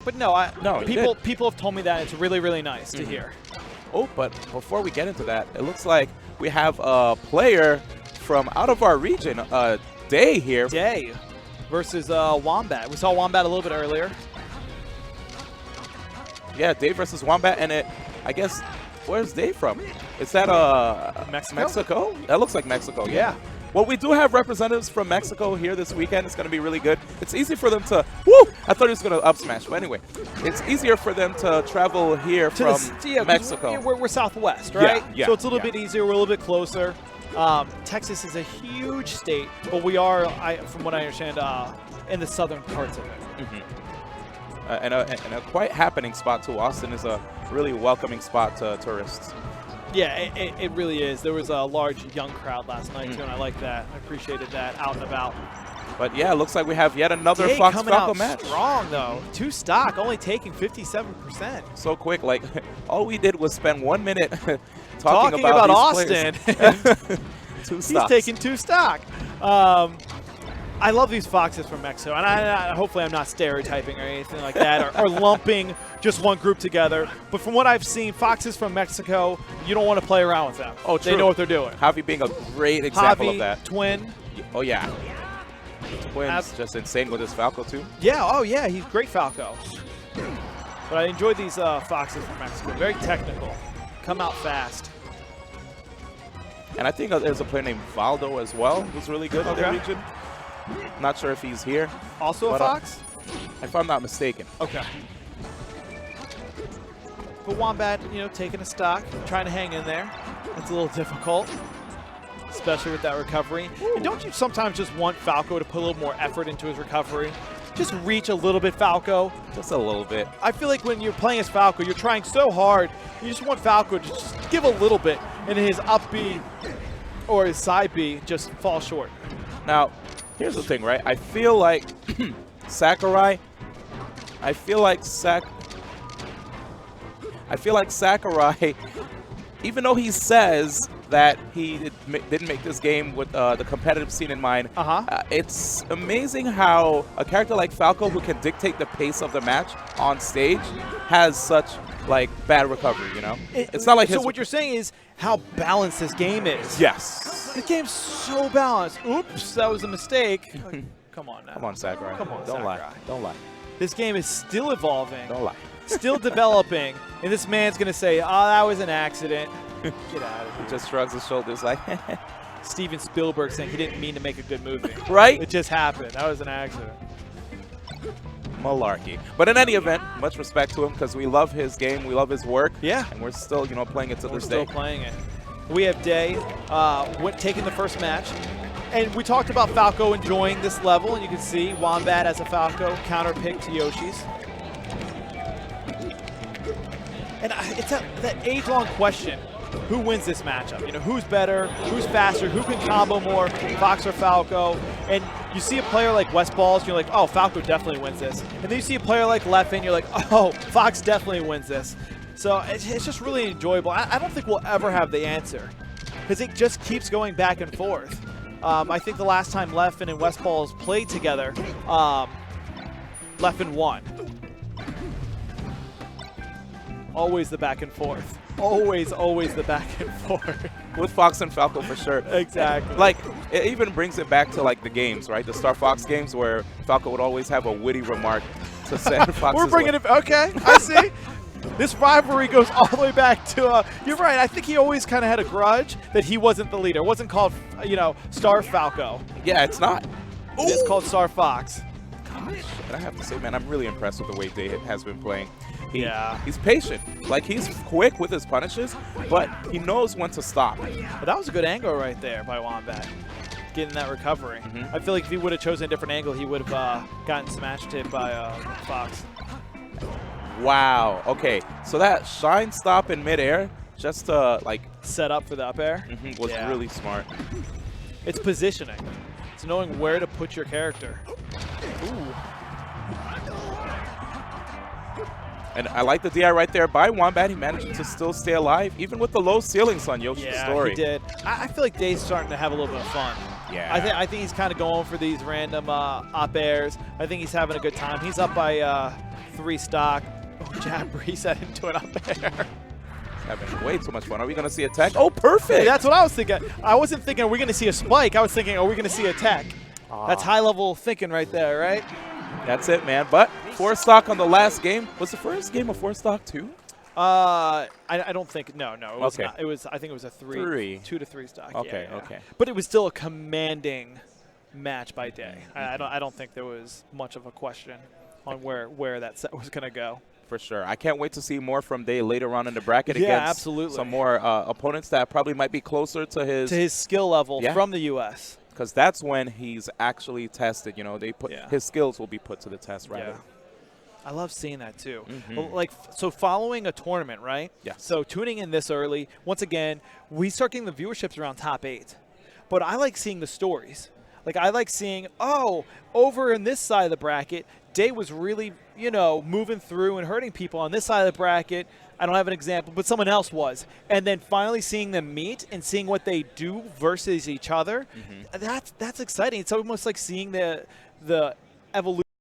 But no, No, people have told me that it's really, really nice to hear. Oh, but before we get into that, it looks like we have a player from out of our region, Day here. Day versus Wombat. We saw Wombat a little bit earlier. Yeah, Day versus Wombat, and I guess, where's Day from? Is that Mexico? That looks like Mexico, yeah. Well, we do have representatives from Mexico here this weekend. It's going to be really good. It's easy for them to, I thought he was going to up smash, but anyway. It's easier for them to travel here from Mexico. We're southwest, right? Yeah, so it's a little bit easier. We're a little bit closer. Texas is a huge state, but we are, from what I understand, in the southern parts of it. And a quite happening spot too. Austin is a really welcoming spot to tourists. Yeah, it really is. There was a large young crowd last night too, and I like that. I appreciated that out and about. But yeah, it looks like we have yet another Day Fox coming Falco out match. Strong though, 2 stock, only taking 57%. So quick, like all we did was spend 1 minute talking about Austin. 2 stocks. He's taking 2 stock. I love these Foxes from Mexico, and hopefully I'm not stereotyping or anything like that, or lumping just one group together. But from what I've seen, Foxes from Mexico, you don't want to play around with them. Oh, true. They know what they're doing. Javi being a great example of that. Twin. Oh, yeah. Twin's just insane with his Falco, too. Yeah, oh, yeah, he's great Falco. But I enjoy these Foxes from Mexico. Very technical. Come out fast. And I think there's a player named Faldo as well, who's really good in the region. Not sure if he's here. Also a Fox? If I'm not mistaken. Okay. But Wombat, taking a stock, trying to hang in there. It's a little difficult, especially with that recovery. And don't you sometimes just want Falco to put a little more effort into his recovery? Just reach a little bit, Falco. Just a little bit. I feel like when you're playing as Falco, you're trying so hard. You just want Falco to just give a little bit, and his up B or his side B just fall short. Now, here's the thing, right? I feel like Sakurai, even though he says that he didn't make this game with the competitive scene in mind, it's amazing how a character like Falco, who can dictate the pace of the match on stage, has such bad recovery, It's not like so what you're saying is how balanced this game is. Yes. The game's so balanced. Oops, that was a mistake. Come on now. Come on, Sakurai. Come on, Don't Sakurai. lie. Don't lie. This game is still evolving. Don't lie. Still developing. And this man's going to say, oh, that was an accident. Get out of here. He just shrugs his shoulders like Steven Spielberg saying he didn't mean to make a good movie. Right? It just happened. That was an accident. Malarkey. But in any event, much respect to him because we love his game. We love his work. Yeah. And we're still, playing it to this day. We're still playing it. We have Day taking the first match. And we talked about Falco enjoying this level, and you can see Wombat as a Falco counter-pick to Yoshi's. And it's that age-long question. Who wins this matchup? Who's better? Who's faster? Who can combo more, Fox or Falco? And you see a player like West Balls, you're like, oh, Falco definitely wins this. And then you see a player like Leffen, you're like, oh, Fox definitely wins this. So it's just really enjoyable. I don't think we'll ever have the answer because it just keeps going back and forth. I think the last time Leffen and West Balls played together, Leffen won. Always the back and forth. Always the back and forth. With Fox and Falco for sure. Exactly. It even brings it back to the games, right? The Star Fox games where Falco would always have a witty remark to send Fox's We're bringing it. Okay, I see. This rivalry goes all the way back to, you're right, I think he always kind of had a grudge that he wasn't the leader. It wasn't called, Star Falco. Yeah, it's not. It's called Star Fox. Gosh, and I have to say, man, I'm really impressed with the way Day has been playing. He's patient. He's quick with his punishes, but he knows when to stop. But that was a good angle right there by Wombat, getting that recovery. I feel like if he would have chosen a different angle, he would have gotten smashed hit by Fox. Wow. Okay. So that shine stop in midair, just to set up for the up air, was really smart. It's positioning. It's knowing where to put your character. Ooh. And I like the DI right there by Wombat. He managed to still stay alive, even with the low ceilings on Yoshi's story. Yeah, he did. I feel like Day's starting to have a little bit of fun. Yeah. I think he's kind of going for these random up airs. I think he's having a good time. He's up by 3 stock. Oh, jab reset into an up air. Having way too much fun. Are we going to see a tech? Oh, perfect. Hey, that's what I was thinking. I wasn't thinking, are we going to see a spike? I was thinking, are we going to see a tech? That's high-level thinking right there, right? That's it, man. But 4 stock on the last game. Was the first game a 4 stock too? I don't think. No, it was okay. not. It was. I think it was a 2 to 3 stock. Okay, yeah. okay. But it was still a commanding match by day. I don't think there was much of a question on where that set was going to go. For sure. I can't wait to see more from Day later on in the bracket yeah, against absolutely. some more opponents that probably might be closer to his skill level from the U.S. Because that's when he's actually tested. You know, they put his skills will be put to the test, right? Yeah. I love seeing that too. Like, so following a tournament, right? Yeah. So tuning in this early, once again, we start getting the viewerships around top 8. But I like seeing the stories. Like, I like seeing, oh, over in this side of the bracket, Day was really, you know, moving through and hurting people. On this side of the bracket, I don't have an example, but someone else was. And then finally seeing them meet and seeing what they do versus each other, that's exciting. It's almost like seeing the evolution